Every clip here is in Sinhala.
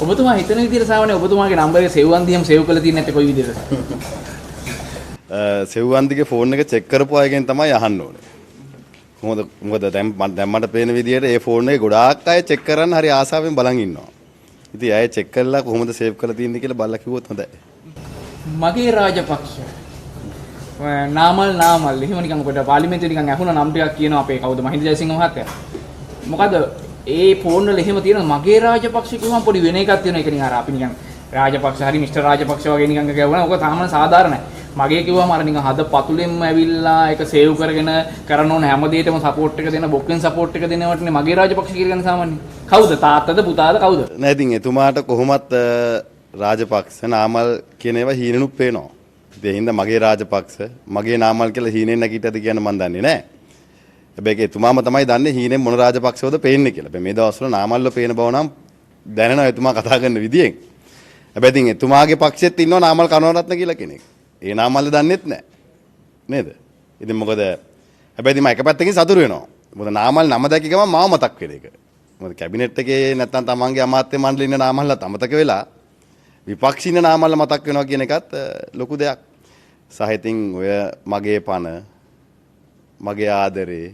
ඔබතුමා හිතන විදිහට සාමාන්‍ය ඔබතුමාගේ නම්බරේ සේව් අන්තිම සේව් කරලා තියෙන්නේ නැත්නම් කොයි විදිහටද? සේව් අන්තිගේ ෆෝන් එක චෙක් කරපු අයගෙන් තමයි අහන්න ඕනේ. මොකද දැන් මට පේන විදිහට ඒ ෆෝන් එකේ ගොඩාක් අය චෙක් කරන්න හරි ආසාවෙන් බලන් ඉන්නවා. ඉතින් අය චෙක් කරලා කොහොමද සේව් කරලා තියෙන්නේ කියලා බලලා කිව්වොත් හොඳයි. මගේ රාජපක්ෂ නාමල් එහෙම නිකන් ඔකට පාර්ලිමේන්තුවේ නිකන් ඇහුණ නම් ටිකක් කියනවා අපේ කවුද මහින්ද ජයසිංහ මහත්තයා. මොකද ඒ ෆෝන් වල එහෙම තියෙන මගේ රාජපක්ෂ කිව්වම පොඩි වෙන එකක් තියෙනවා. ඒක නිකන් අර අපි නිකන් රාජපක්ෂ හරි මිස්ටර් රාජපක්ෂ වගේ නිකන් කියවුණා. ඔක තාම සාධාරණයි. මගේ කිව්වම අර නිකන් හද පතුලෙන්ම ඇවිල්ලා ඒක සේව් කරගෙන කරන ඕන හැම දෙයකම සපෝට් එක දෙන බොක්කෙන් සපෝට් එක දෙනවටනේ මගේ රාජපක්ෂ කියලා සාමාන්‍ය. කවුද තාත්තද පුතාද කවුද? නෑ ඉතින් එතුමාට කොහොමත් රාජපක්ෂ නාමල් කියන ඒවා හීනෙනුත් පේනවා. ඒ හින්දා මගේ රාජපක්ෂ මගේ නාමල් කියලා හීනෙන් නැගිටද කියන මන් දන්නේ නෑ. හැබැයි එතුමාම තමයි දන්නේ හීනෙන් මොන රාජපක්ෂවද පේන්නේ කියලා. හැබැයි මේ දවස්වල නාමල්ව පේන බව නම් දැනෙනවා එතුමා කතා කරන විදියෙන්. හැබැයි ඉතින් එතුමාගේ පක්ෂෙත් ඉන්නවා නාමල් කරුණාරත්න කියලා කෙනෙක්. ඒ නාමල්ද දන්නෙත් නෑ. නේද? ඉතින් මොකද හැබැයි ඉතින් මම එක පැත්තකින් සතුටු වෙනවා. මොකද නාමල් නම දැක්ක ගමන් මාව මතක් වෙන එක. මොකද කැබිනට් එකේ නැත්තම් තමන්ගේ අමාත්‍ය මණ්ඩලේ ඉන්න නාමල්ලත් අමතක වෙලා විපක්ෂින නාමල්ල මතක් වෙනවා කියන එකත් ලොකු දෙයක්. සහ ඉතින් ඔය මගේ පණ මගේ ආදරේ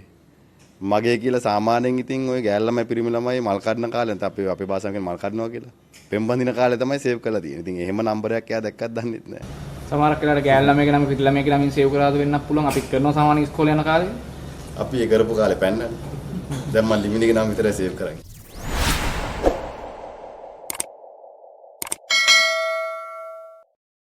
මගේ කියලා සාමාන්‍යයෙන් ඉතින් ඔය ගෑල් ළමයි පිරිමි ළමයි මල් කඩන කාලේ නැත්නම් අපේ භාෂාවෙන් මල් කඩනවා කියලා පෙම්බඳින කාලේ තමයි සේව් කරලා තියෙන්නේ. ඉතින් එහෙම නම්බරයක් එයා දැක්කත් දන්නෙත් නෑ. සමහරක් වෙලාවට ගෑල් ළමයිගේ නම පිටි ළමයිගේ නමින් සේව් කරලාද වෙන්නත් පුළුවන්. අපිත් කරනවා සාමාන්‍ය ඉස්කෝලේ යන කාලේ. අපි ඒ කරපු කාලේ පැන්නනේ. දැන් මම ලිමිනිගේ නම විතරයි සේව් කරන්නේ.